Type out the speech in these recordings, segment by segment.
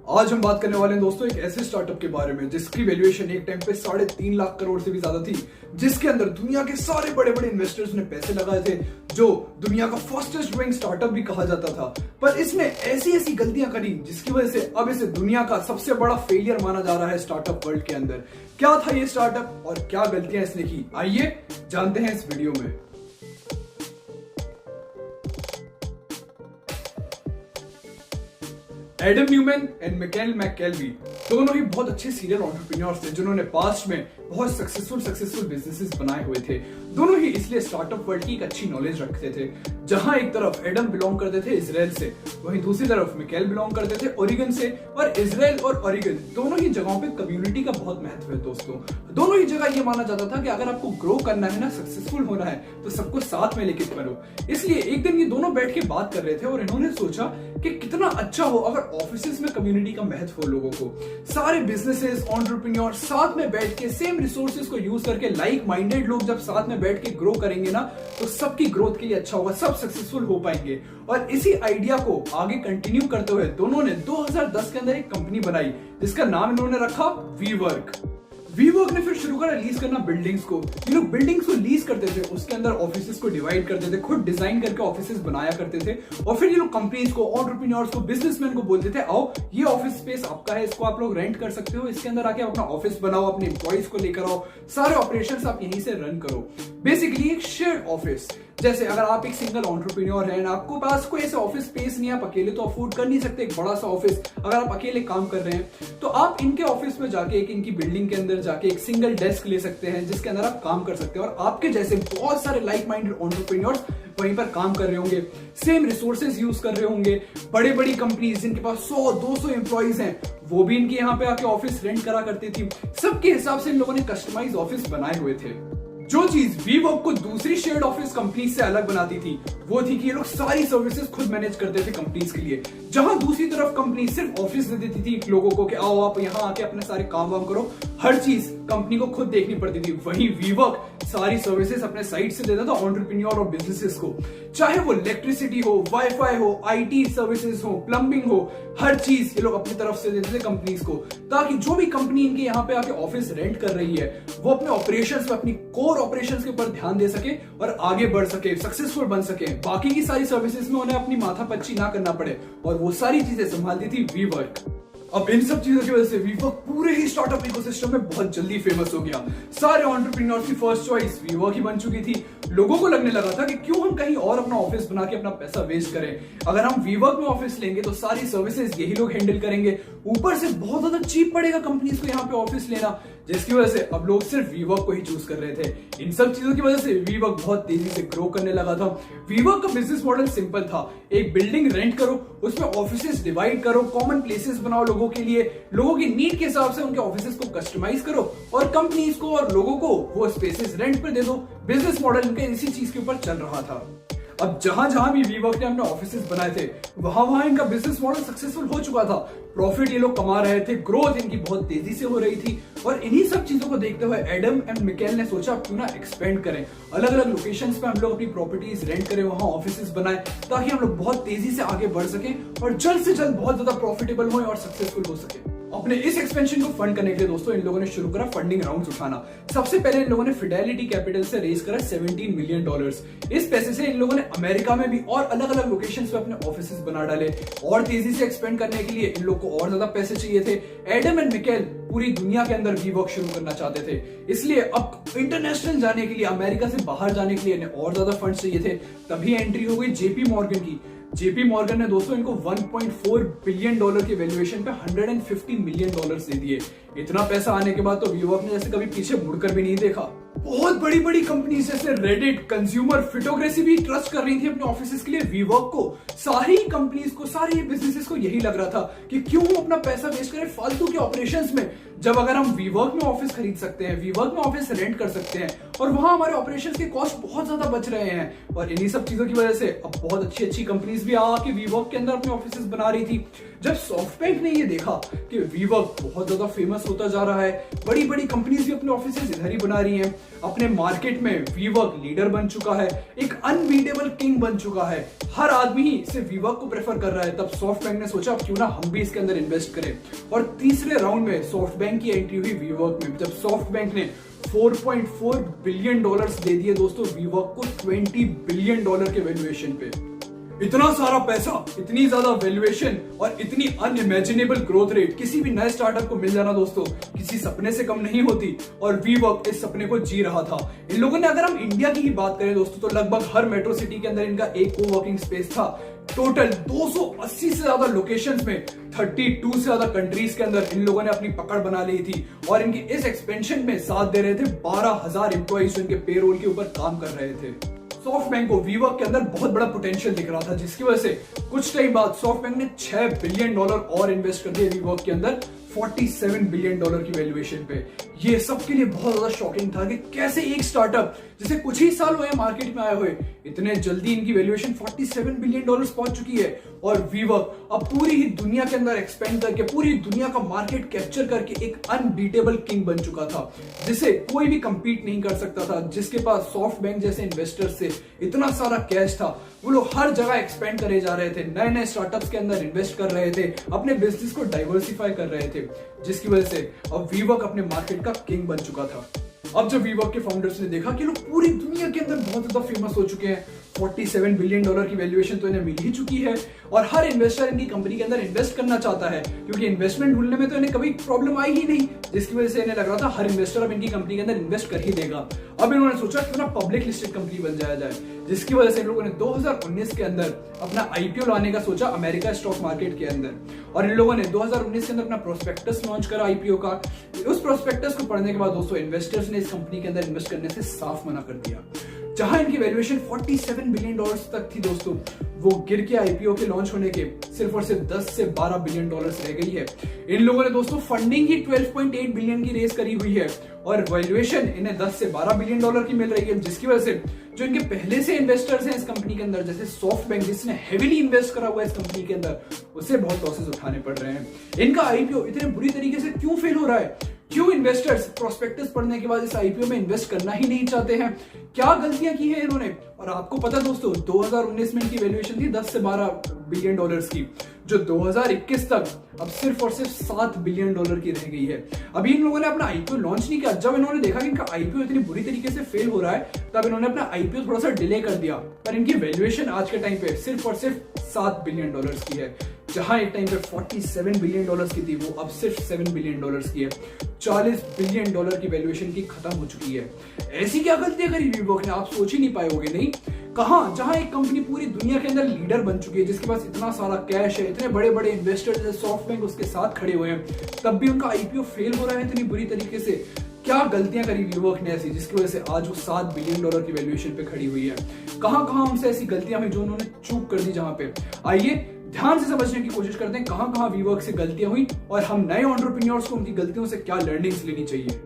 आज हम बात करने वाले हैं दोस्तों एक ऐसे स्टार्टअप के बारे में जिसकी वैल्यूएशन एक टाइम पे 3.5 लाख करोड़ से भी ज्यादा थी, जिसके अंदर दुनिया के सारे बड़े बड़े इन्वेस्टर्स ने पैसे लगाए थे, जो दुनिया का फास्टेस्ट ग्रोइंग स्टार्टअप भी कहा जाता था। पर इसने ऐसी ऐसी गलतियां करी जिसकी वजह से अब इसे दुनिया का सबसे बड़ा फेलियर माना जा रहा है स्टार्टअप वर्ल्ड के अंदर। क्या था ये स्टार्टअप और क्या गलतियां इसने की, आइए जानते हैं इस वीडियो में। एडम न्यूमैन एंड मिकेल मैककेलबी दोनों ही बहुत अच्छे सीरियल एंटरप्रेन्योर्स थे जिन्होंने पास्ट में बहुत सक्सेसफुल बिजनेसेस बनाए हुए थे। दोनों ही इसलिए स्टार्टअप वर्ल्ड की एक अच्छी नॉलेज रखते थे। जहां एक तरफ एडम बिलोंग करते थे इजराइल से, वहीं दूसरी तरफ मिकेल बिलोंग करते थे ओरिगन से। और इजराइल और ओरिगन दोनों ही जगहों पे कम्युनिटी का बहुत महत्व है दोस्तों। दोनों ही जगह ये माना जाता था कि अगर आपको ग्रो करना है ना, सक्सेसफुल होना है, तो सबको साथ में लेके करो। इसलिए एक दिन ये दोनों बैठ के बात कर रहे थे और इन्होंने सोचा कि कितना अच्छा हो अगर ऑफिसेज में कम्युनिटी का महत्व हो। लोगों को सारे बिजनेसेस एंटरप्रेन्योर साथ में बैठ के सेम रिसोर्सेज को यूज करके लाइक माइंडेड लोग जब साथ में बैठ के ग्रो करेंगे ना, तो सबकी ग्रोथ के लिए अच्छा होगा, सब सक्सेसफुल हो पाएंगे। और इसी आइडिया को आगे कंटिन्यू करते हुए दोनों ने 2010 के अंदर एक कंपनी बनाई जिसका नाम इन्होंने रखा वीवर्क ने फिर शुरू करा लीज करना बिल्डिंग्स को। ये लोग बिल्डिंग्स को लीज करते थे, उसके अंदर ऑफिसेस को डिवाइड करते थे, खुद डिजाइन करके ऑफिसेस बनाया करते थे। और फिर ये लोग कंपनीज को, एंटरप्रेन्योर्स को, बिजनेसमैन को बोलते थे, आओ ये ऑफिस स्पेस आपका है, इसको आप लोग रेंट कर सकते हो, इसके अंदर आके अपना ऑफिस बनाओ, अपने एम्प्लॉइज को लेकर आओ, सारे ऑपरेशंस आप यहीं से रन करो। बेसिकली एक शेयर्ड ऑफिस। जैसे अगर आप एक सिंगल एंटरप्रेन्योर हैं, आपको पास कोई ऐसे ऑफिस स्पेस नहीं है, आप अकेले तो अफोर्ड कर नहीं सकते एक बड़ा सा ऑफिस, अगर आप अकेले काम कर रहे हैं, तो आप इनके ऑफिस में जाके, एक इनकी बिल्डिंग के अंदर जाके एक सिंगल डेस्क ले सकते हैं जिसके अंदर आप काम कर सकते हैं। और आपके जैसे बहुत सारे लाइक माइंडेड एंटरप्रेन्योर्स वहीं पर काम कर रहे होंगे, सेम रिसोर्सेज यूज कर रहे होंगे। बड़ी बड़ी कंपनीज जिनके पास 100-200 एम्प्लॉइज हैं, वो भी इनके यहाँ पे आके ऑफिस रेंट करा करती थी। सबके हिसाब से इन लोगों ने कस्टमाइज ऑफिस बनाए हुए थे। जो चीज वीवर्क को दूसरी शेयर्ड ऑफिस कंपनी से अलग बनाती थी वो थी कि ये लोग सारी सर्विसेज खुद मैनेज करते थे कंपनीज के लिए। जहां दूसरी तरफ कंपनी सिर्फ ऑफिस दे देती थी लोगों को कि आओ आप यहाँ आके अपने सारे काम वाम करो, हर चीज कंपनी को खुद देखनी पड़ती थी। वहीं वीवर्क सारी सर्विसेज अपने साइड से देता था एंटरप्रेन्योर और बिजनेसेस को, चाहे वो इलेक्ट्रिसिटी हो, वाईफाई हो, आईटी सर्विसेज हो, प्लम्बिंग हो, हर चीज ये लोग अपनी तरफ से देते थे कंपनीज को, ताकि जो भी कंपनी इनके यहाँ पे आके ऑफिस रेंट कर रही है वो अपने ऑपरेशंस पे, अपनी कोर ऑपरेशंस के ऊपर ध्यान दे सके और आगे बढ़ सके, सक्सेसफुल बन सके। बाकी की सारी सर्विसेज में उन्हें अपनी माथापच्ची ना करना पड़े, और वो सारी चीजें संभालती थी वीवर्क। अब इन सब चीजों की वजह से वीवर्क पूरे ही स्टार्टअप इकोसिस्टम में बहुत जल्दी फेमस हो गया। सारे एंटरप्रेन्योर्स की फर्स्ट चॉइस वीवर्क ही बन चुकी थी। लोगों को लगने लगा था कि क्यों हम कहीं और अपना ऑफिस बना के अपना पैसा वेस्ट करें, अगर हम वीवर्क में ऑफिस लेंगे तो सारी सर्विसेज यही लोग हैंडल करेंगे, ऊपर से बहुत ज्यादा चीप पड़ेगा कंपनीज को यहाँ पे ऑफिस लेना, जिसकी वजह से अब लोग सिर्फ वीवर्क को ही चूज कर रहे थे। इन सब चीजों की वजह से वीवर्क बहुत तेजी से ग्रो करने लगा था। वीवर्क का बिजनेस मॉडल सिंपल था, एक बिल्डिंग रेंट करो, उसमें ऑफिसेस डिवाइड करो, कॉमन प्लेसेस बनाओ लोगों के लिए, लोगों की नीड के हिसाब से उनके ऑफिसेस को कस्टमाइज करो और कंपनीज को और लोगों को वो स्पेसेस रेंट पर दे दो। बिजनेस मॉडल इनका इसी चीज के ऊपर चल रहा था। अब जहां जहां भी वीवर्क ने अपने ऑफिसेस बनाए थे वहां इनका बिजनेस मॉडल सक्सेसफुल हो चुका था, प्रॉफिट ये लोग कमा रहे थे, ग्रोथ इनकी बहुत तेजी से हो रही थी। और इन्हीं सब चीजों को देखते हुए एडम एंड मिकेल ने सोचा क्यों ना एक्सपेंड करें, अलग अलग लोकेशंस पे हम लोग अपनी प्रॉपर्टीज रेंट करें, वहां ऑफिसेस बनाएं, ताकि हम लोग बहुत तेजी से आगे बढ़ सकें और जल्द से जल्द बहुत ज्यादा प्रॉफिटेबल हो और सक्सेसफुल हो सके। अपने इस एक्सपेंशन को फंड करने के लिए दोस्तों इन लोगों ने शुरू करा फंडिंग राउंड्स उठाना। सबसे पहले इन लोगों ने फिडेलिटी कैपिटल से रेज करा $17 मिलियन। इस पैसे से इन लोगों ने अमेरिका में भी और अलग अलग लोकेशंस पे अपने ऑफिसेस बना डाले। और तेजी से एक्सपेंड करने के लिए इन लोग को और ज्यादा पैसे चाहिए थे। एडम एंड मिकेल पूरी दुनिया के अंदर वीवर्क शुरू करना चाहते थे, इसलिए अब इंटरनेशनल जाने के लिए, अमेरिका से बाहर जाने के लिए इन्हें और ज्यादा फंड चाहिए थे। तभी एंट्री हो गई जेपी मॉर्गन की। जेपी मॉर्गन ने दोस्तों इनको $1.4 बिलियन की वैल्यूएशन पे $150 मिलियन दे दिए। इतना पैसा आने के बाद तो वीवर्क ने जैसे कभी पीछे मुड़कर भी नहीं देखा। बहुत बड़ी बड़ी कंपनीज जैसे रेडिट, कंज्यूमर, फिटोग्रेसी भी ट्रस्ट कर रही थी अपने ऑफिसेस के लिए वीवर्क को। सारी कंपनीज को, सारी बिजनेसेस को यही लग रहा था कि क्यों हम अपना पैसा वेस्ट करें फालतू के ऑपरेशंस में, जब अगर हम वीवर्क में ऑफिस खरीद सकते हैं, वीवर्क में ऑफिस रेंट कर सकते हैं और वहां हमारे ऑपरेशंस के कॉस्ट बहुत ज्यादा बच रहे हैं। और इन्हीं सब चीजों की वजह से अब बहुत अच्छी अच्छी कंपनीज भी आके वीवर्क के अंदर अपने ऑफिसेस बना रही थी। जब सॉफ्टबैंक ने ये देखा कि वीवर्क बहुत ज्यादा फेमस होता जा रहा है, बड़ी बड़ी कंपनीज भी अपने ऑफिसेज इधर ही बना रही हैं, अपने मार्केट में वीवर्क लीडर बन चुका है, एक अनबीटेबल किंग बन चुका है, हर आदमी ही इसे वीवर्क को प्रेफर कर रहा है, तब सॉफ्टबैंक ने सोचा क्यों ना हम भी इसके अंदर इन्वेस्ट करें। और तीसरे राउंड में सॉफ्टबैंक की एंट्री हुई वीवर्क में, जब सॉफ्टबैंक ने $4.4 बिलियन दे दिए दोस्तों वीवर्क को $20 बिलियन के वैल्यूएशन पे। इतना सारा पैसा, इतनी ज्यादा वैल्यूएशन और इतनी अनइमेजिनेबल ग्रोथ रेट किसी भी नए स्टार्टअप को मिल जाना दोस्तों किसी सपने से कम नहीं होती, और वीवर्क इस सपने को जी रहा था। इन लोगों ने, अगर हम इंडिया की ही बात करें दोस्तों, तो लगभग हर मेट्रो सिटी के अंदर इनका एक कोवर्किंग स्पेस था। टोटल 280 से ज्यादा लोकेशंस में 32 से ज्यादा कंट्रीज के अंदर इन लोगों ने अपनी पकड़ बना ली थी, और इनकी इस एक्सपेंशन में साथ दे रहे थे 12,000 एम्प्लॉइज जो इनके पेरोल के ऊपर काम कर रहे थे। सॉफ्टबैंक को वीवर्क के अंदर बहुत बड़ा पोटेंशियल दिख रहा था, जिसकी वजह से कुछ टाइम बाद सॉफ्टबैंक ने $6 बिलियन और इन्वेस्ट कर दिए वीवर्क के अंदर $47 बिलियन की वैल्यूएशन पे। ये सबके लिए बहुत ज्यादा शॉकिंग था कि कैसे एक स्टार्टअप जिसे कुछ ही साल हुए मार्केट में आए हुए, इतने जल्दी इनकी वैल्यूएशन $47 बिलियन पहुंच चुकी है, और वीवर्क अब पूरी ही दुनिया के अंदर एक्सपेंड करके पूरी दुनिया का मार्केट कैप्चर करके एक अनबीटेबल किंग बन चुका था, जिसे कोई भी कंपीट नहीं कर सकता था। जिसके पास सॉफ्टबैंक जैसे इन्वेस्टर्स से इतना सारा कैश था, वो लोग हर जगह एक्सपेंड करे जा रहे थे, नए नए स्टार्टअप्स के अंदर इन्वेस्ट कर रहे थे, अपने बिजनेस को डाइवर्सिफाई कर रहे थे, जिसकी वजह से अब वीवर्क अपने मार्केट का किंग बन चुका था। अब जब वीवर्क के फाउंडर्स ने देखा कि लोग पूरी दुनिया के अंदर बहुत ज्यादा फेमस हो चुके हैं, $47 बिलियन की वैल्यूएशन तो इन्हें मिल ही चुकी है, और हर इन्वेस्टर इनकी कंपनी के अंदर इन्वेस्ट करना चाहता है, क्योंकि इन्वेस्टमेंट ढूंढने में तो इन्हें कभी प्रॉब्लम आई ही नहीं, जिसकी वजह से इन्हें लग रहा था हर इन्वेस्टर अब इनकी कंपनी के अंदर इन्वेस्ट कर ही देगा। अब इन्होंने सोचा क्यों ना पब्लिक लिस्टेड कंपनी बन जाया जाए, जिसकी वजह से इन लोगों ने 2019 के अंदर अपना आईपीओ लाने का सोचा अमेरिका स्टॉक मार्केट के अंदर, और इन लोगों ने 2019 के अंदर अपना प्रोस्पेक्टस लॉन्च करा आईपीओ का। उस प्रोस्पेक्टस को पढ़ने के बाद दोस्तों इन्वेस्टर्स ने इस कंपनी के अंदर इन्वेस्ट करने से साफ मना कर दिया। जहां इनकी वैल्यूएशन $47 बिलियन तक थी दोस्तों, वो गिर के आईपीओ के लॉन्च होने के सिर्फ और सिर्फ 10 से 12 बिलियन डॉलर्स रह गई है। इन लोगों ने दोस्तों फंडिंग ही 12.8 बिलियन की रेस करी हुई है, और वैल्यूएशन इन्हें 10 से 12 बिलियन डॉलर की मिल रही है, जिसकी वजह से जो इनके पहले से इन्वेस्टर्स हैं इस कंपनी के अंदर, जैसे सॉफ्टबैंक जिसने हेवीली इन्वेस्ट करा हुआ है इस कंपनी के अंदर, उससे बहुत लॉसेस उठाने पड़ रहे हैं। इनका आईपीओ इतने बुरी तरीके से क्यों फेल हो रहा है? क्यों इन्वेस्टर्स प्रोस्पेक्टस पढ़ने के बाद इस आईपीओ में इन्वेस्ट करना ही नहीं चाहते हैं? क्या गलतियां की है इन्होंने? और आपको पता दोस्तों 2019 में इनकी वैल्यूएशन थी 10 से 12 बिलियन डॉलर्स की, जो 2021 तक अब सिर्फ और सिर्फ $7 बिलियन की रह गई है। अभी इन लोगों ने अपना आईपीओ लॉन्च नहीं किया। जब इन्होंने देखा कि इनका आईपीओ इतनी बुरी तरीके से फेल हो रहा है, तब इन्होंने अपना आईपीओ थोड़ा सा डिले कर दिया, पर इनकी वैल्यूएशन आज के टाइम पे सिर्फ और सिर्फ $7 बिलियन की है। जहां एक टाइम पे $47 बिलियन की थी, वो अब सिर्फ $7 बिलियन की है। $40 बिलियन की वैल्यूएशन की खत्म हो चुकी है। ऐसी क्या गलतियां करी वीवर्क ने, आप सोच ही नहीं पाए होगे। नहीं, कहां? जहां एक कंपनी पूरी दुनिया के अंदर लीडर बन चुकी है, जिसके पास इतना सारा कैश है, इतने बड़े बड़े इन्वेस्टर्स जैसे सॉफ्टबैंक उसके साथ खड़े हुए हैं, तब भी उनका आईपीओ फेल हो रहा है इतनी बुरी तरीके से। क्या गलतियां करी वीवर्क ने ऐसी, जिसकी वजह से आज वो $7 बिलियन की वैल्यूएशन पे खड़ी हुई है? कहां कहां हमसे ऐसी गलतियां हुई जो उन्होंने चूक कर दी? जहां पे आइए ध्यान से समझने की कोशिश करते हैं कहां कहां वीवर्क से गलतियां हुई, और हम नए एंटरप्रेन्योर्स को उनकी गलतियों से क्या लर्निंग्स लेनी चाहिए।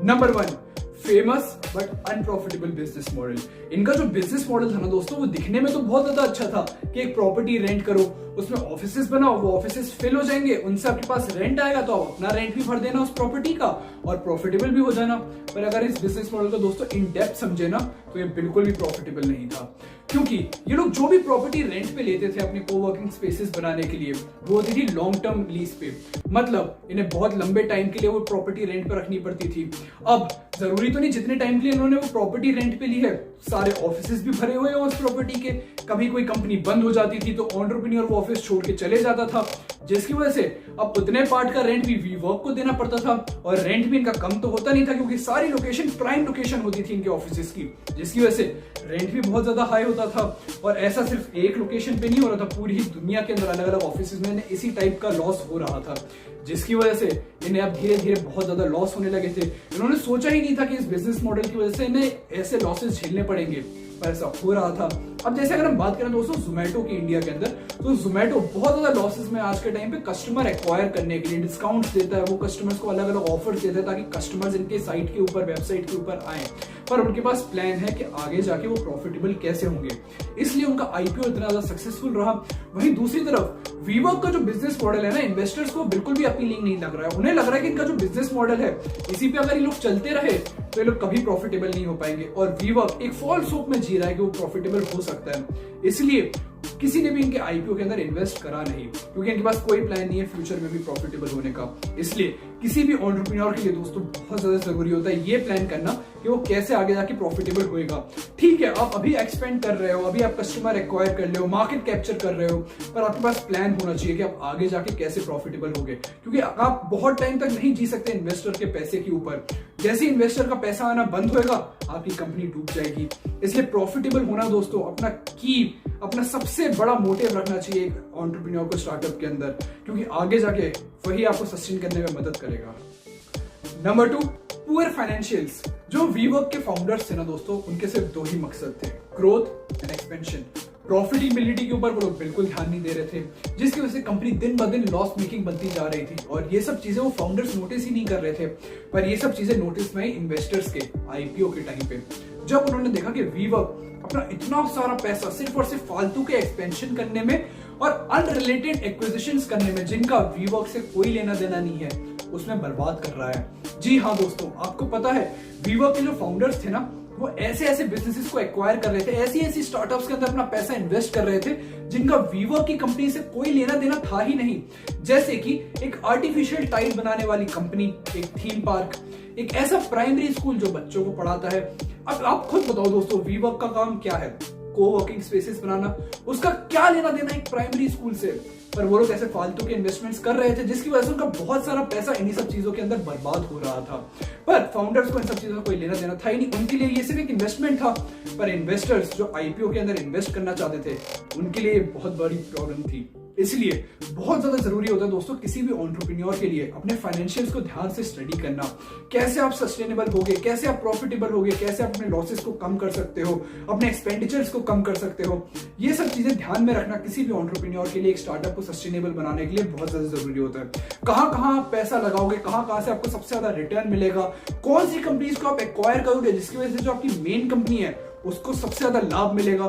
Number 1, famous but unprofitable business model. इनका जो बिजनेस मॉडल था ना दोस्तों, वो दिखने में तो बहुत ज्यादा अच्छा था कि एक प्रॉपर्टी रेंट करो, उसमें ऑफिसेस बनाओ, वो ऑफिसेस फिल हो जाएंगे, उनसे आपके पास रेंट आएगा तो आप अपना रेंट भी भर देना उस प्रॉपर्टी का, और प्रॉफिटेबल भी हो जाना। पर अगर इस बिजनेस मॉडल को दोस्तों इन डेप्थ समझे ना, तो ये बिल्कुल भी प्रॉफिटेबल नहीं था, क्योंकि ये लोग जो भी प्रॉपर्टी रेंट पे लेते थे अपने कोवर्किंग स्पेसेस बनाने के लिए, वो होती थी लॉन्ग टर्म लीज पे। मतलब इन्हें बहुत लंबे टाइम के लिए वो प्रॉपर्टी रेंट पे रखनी पड़ती थी। अब जरूरी तो नहीं जितने टाइम के लिए इन्होंने वो प्रॉपर्टी रेंट पे ली है, सारे ऑफिसेस भी भरे हुए हैं उस प्रॉपर्टी के। कभी कोई कंपनी बंद हो जाती थी तो एंटरप्रेन्योर वो ऑफिस छोड़ के चले जाता था, जिसकी वजह से अब उतने पार्ट का रेंट भी वीवर्क को देना पड़ता था, और रेंट भी इनका कम तो होता नहीं था, क्योंकि सारी लोकेशन प्राइम लोकेशन होती थी इनके ऑफिसेस की, जिसकी वजह से रेंट भी बहुत ज्यादा हाई होता था। और ऐसा सिर्फ एक लोकेशन पे नहीं हो रहा था, पूरी ही दुनिया के अंदर अलग अलग ऑफिसेस में इसी टाइप का लॉस हो रहा था, जिसकी वजह से इन्हें अब धीरे धीरे बहुत ज्यादा लॉस होने लगे थे। इन्होंने सोचा ही नहीं था कि इस बिजनेस मॉडल की वजह से इन्हें ऐसे लॉसेस झेलने पड़ेंगे, पर ऐसा हो रहा था। अब जैसे अगर हम बात करें दोस्तों जोमेटो की इंडिया के अंदर, तो जोमेटो बहुत ज्यादा लॉसेस में आज के टाइम पे कस्टमर एक्वायर करने के लिए डिस्काउंट्स देता है, वो कस्टमर्स को अलग अलग ऑफर्स देता है ताकि कस्टमर्स इनके साइट के ऊपर, वेबसाइट के ऊपर आए। पर उनके पास प्लान है कि आगे जाके वो प्रॉफिटेबल कैसे होंगे, इसलिए उनका आईपीओ इतना ज्यादा सक्सेसफुल रहा। वहीं दूसरी तरफ वीवर्क का जो बिजनेस मॉडल है ना, इन्वेस्टर्स को बिल्कुल भी अपीलिंग नहीं लग रहा है। उन्हें लग रहा है कि इनका जो बिजनेस मॉडल है, इसी पे अगर ये लोग चलते रहे तो ये लोग कभी प्रॉफिटेबल नहीं हो पाएंगे। और वीवर्क एक फॉल्स होप में जी रहा है कि वो प्रॉफिटेबल हो सकता है, इसलिए किसी ने भी इनके आईपीओ के अंदर इन्वेस्ट करा नहीं, क्योंकि इनके पास कोई प्लान नहीं है फ्यूचर में भी प्रॉफिटेबल होने का। इसलिए किसी भी एंटरप्रेन्योर के लिए दोस्तों बहुत ज्यादा जरूरी होता है ये प्लान करना कि वो कैसे आगे जाके प्रॉफिटेबल होएगा। ठीक है, आप अभी एक्सपेंड कर रहे हो, अभी आप कस्टमर एक्वायर कर रहे हो, मार्केट कैप्चर कर रहे हो, पर आपके पास प्लान होना चाहिए कि आप आगे जाके कैसे प्रॉफिटेबल होगे, क्योंकि आप बहुत टाइम तक नहीं जी सकते इन्वेस्टर के पैसे के ऊपर। जैसे इन्वेस्टर का पैसा आना बंद होएगा, आपकी कंपनी डूब जाएगी। इसलिए प्रॉफिटेबल होना दोस्तों अपना सबसे बड़ा मोटिव रखना चाहिए एक एंटरप्रेन्योर को स्टार्टअप के अंदर, क्योंकि आगे जाके वही आपको सस्टेन करने में मदद करेगा। Number 2, poor financials. जो वीवर्क के फाउंडर्स थे ना दोस्तों, उनके सिर्फ 2 ही मकसद थे, ग्रोथ एंड एक्सपेंशन। प्रॉफिटेबिलिटी के ऊपर वो लोग बिल्कुल ध्यान नहीं दे रहे थे, जिसकी वजह से कंपनी दिन ब दिन लॉस मेकिंग बनती जा रही थी। और ये सब चीजें वो फाउंडर्स नोटिस ही नहीं कर रहे थे, पर ये सब चीजें नोटिस में इन्वेस्टर्स के आईपीओ के टाइम पे, जब उन्होंने देखा कि वीवर्क अपना इतना सारा पैसा सिर्फ और सिर्फ फालतू के एक्सपेंशन करने में और अनरिलेटेड एक्विजिशंस करने में, जिनका वीवर्क से कोई लेना देना नहीं है, उसमें बर्बाद कर रहा है। जी हाँ दोस्तों, आपको पता है वीवर्क के जो फाउंडर्स थे ना, वो ऐसे बिजनेसेस को एक्वायर कर रहे थे, ऐसी स्टार्टअप्स के अंदर अपना पैसा इन्वेस्ट कर रहे थे जिनका वीवर्क की कंपनी से कोई लेना देना था ही नहीं। जैसे कि एक आर्टिफिशियल टाइल बनाने वाली कंपनी, एक थीम पार्क, एक ऐसा प्राइमरी स्कूल जो बच्चों को पढ़ाता है। अब आप खुद बताओ दोस्तों, वीवर्क का काम क्या है? कोवर्किंग स्पेसेस बनाना। उसका क्या लेना देना एक प्राइमरी स्कूल से? पर वो लोग ऐसे फालतू के इन्वेस्टमेंट्स कर रहे थे, जिसकी वजह से उनका बहुत सारा पैसा इन्हीं सब चीजों के अंदर बर्बाद हो रहा था। पर फाउंडर्स को इन सब चीजों का कोई लेना देना था ही नहीं, उनके लिए ये सिर्फ एक इन्वेस्टमेंट था। पर इन्वेस्टर्स जो आईपीओ के अंदर इन्वेस्ट करना चाहते थे, उनके लिए बहुत बड़ी प्रॉब्लम थी। इसलिए बहुत ज्यादा जरूरी होता है दोस्तों किसी भी एंटरप्रेन्योर के लिए अपने फाइनेंशियल्स को ध्यान से स्टडी करना। कैसे आप सस्टेनेबल होगे, कैसे आप प्रॉफिटेबल होगे, कैसे आप अपने लॉसेस को कम कर सकते हो, अपने एक्सपेंडिचर्स को कम कर सकते हो। ये सब चीजें ध्यान में रखना किसी भी एंटरप्रेन्योर के लिए एक स्टार्टअप को सस्टेनेबल बनाने के लिए बहुत ज्यादा जरूरी होता है। कहां आप पैसा लगाओगे, कहां से आपको सबसे ज्यादा रिटर्न मिलेगा, कौन सी कंपनीज को आप एक्वायर करोगे जिसकी वजह से जो आपकी मेन कंपनी है उसको सबसे ज्यादा लाभ मिलेगा।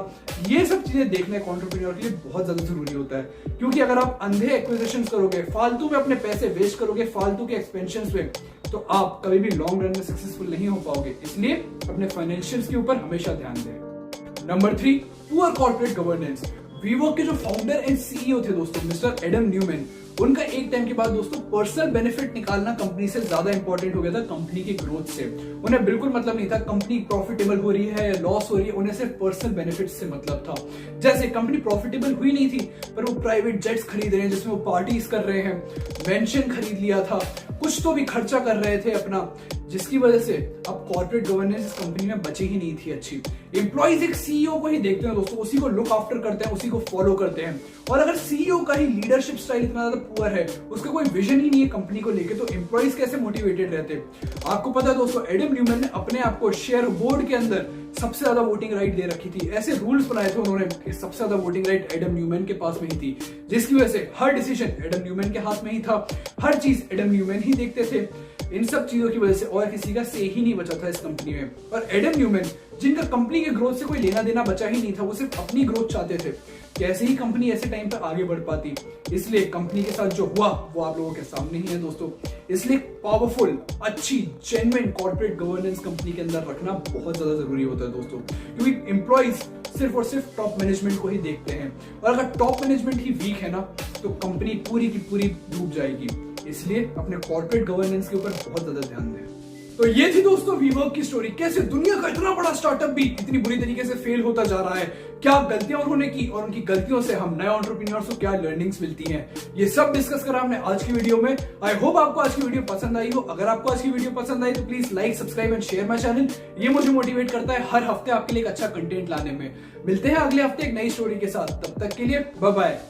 ये सब चीजें देखना एक एंटरप्रेन्योर के लिए बहुत ज्यादा जरूरी होता है, क्योंकि अगर आप अंधे एक्विजिशंस करोगे, फालतू में अपने पैसे वेस्ट करोगे फालतू के एक्सपेंशंस में, तो आप कभी भी लॉन्ग रन में सक्सेसफुल नहीं हो पाओगे। इसलिए अपने फाइनेंशियल्स के ऊपर हमेशा ध्यान दें। Number 3, poor corporate governance. WeWork के जो फाउंडर एंड सीईओ थे दोस्तों, मिस्टर एडम न्यूमैन, उनका एक टाइम के बाद दोस्तों पर्सनल बेनिफिट निकालना कंपनी से ज्यादा इंपॉर्टेंट हो गया था कंपनी की ग्रोथ से। उन्हें बिल्कुल मतलब नहीं था कंपनी प्रॉफिटेबल हो रही है या लॉस हो रही है, उन्हें सिर्फ पर्सनल बेनिफिट से मतलब था। जैसे कंपनी प्रॉफिटेबल हुई नहीं थी, पर वो प्राइवेट जेट्स खरीद रहे हैं जिसमें वो पार्टीज कर रहे हैं, मेंशन खरीद लिया था, कुछ तो भी खर्चा कर रहे थे अपना, जिसकी वजह से अब कॉर्पोरेट गवर्नेंस इस कंपनी में बची ही नहीं थी अच्छी। एम्प्लॉइज एक सीईओ को ही देखते हैं दोस्तों, उसी को लुक आफ्टर करते हैं, उसी को फॉलो करते हैं। और अगर सीईओ का ही लीडरशिप स्टाइल इतना ज्यादा पुअर है, उसका कोई विजन ही नहीं है कंपनी को लेके, तो एम्प्लॉइज कैसे मोटिवेटेड रहते? आपको पता है दोस्तों, एडम न्यूमैन ने अपने आप को शेयर बोर्ड के अंदर सबसे ज्यादा वोटिंग राइट दे रखी थी। ऐसे रूल्स बनाए थे उन्होंने कि सबसे ज्यादा वोटिंग राइट एडम न्यूमैन के पास में ही थी, जिसकी वजह से हर डिसीजन एडम न्यूमैन के हाथ में ही था, हर चीज एडम न्यूमैन ही देखते थे। इन सब चीजों की वजह से और किसी का से ही नहीं बचा था इस कंपनी में। और एडम न्यूमैन, जिनका कंपनी के ग्रोथ से कोई लेना देना बचा ही नहीं था, वो सिर्फ अपनी ग्रोथ चाहते थे, कैसे ही कंपनी ऐसे टाइम पर आगे बढ़ पाती। इसलिए कंपनी के साथ जो हुआ वो आप लोगों के सामने ही है दोस्तों। इसलिए पावरफुल, अच्छी, जेन्युइन कॉर्पोरेट गवर्नेंस कंपनी के अंदर रखना बहुत ज्यादा जरूरी होता है दोस्तों, क्योंकि एम्प्लॉइज सिर्फ और सिर्फ टॉप मैनेजमेंट को ही देखते हैं, और अगर टॉप मैनेजमेंट ही वीक है ना, तो कंपनी पूरी की पूरी डूब जाएगी। इसलिए अपने कॉर्पोरेट गवर्नेंस के ऊपर बहुत ज्यादा ध्यान दें। तो ये थी दोस्तों वीवर्क की स्टोरी, कैसे दुनिया का इतना बड़ा स्टार्टअप भी इतनी बुरी तरीके से फेल होता जा रहा है, क्या गलतियां उन्होंने की और उनकी गलतियों से हम नए एंटरप्रेन्योर्स को क्या लर्निंग्स मिलती हैं, ये सब डिस्कस करा हमने आज की वीडियो में। आई होप आपको आज की वीडियो पसंद आई हो। अगर आपको आज की वीडियो पसंद आई तो please like, subscribe and share my channel. ये मुझे मोटिवेट करता है हर हफ्ते आपके लिए एक अच्छा कंटेंट लाने में। मिलते हैं अगले हफ्ते एक नई स्टोरी के साथ, तब तक के लिए बाय बाय।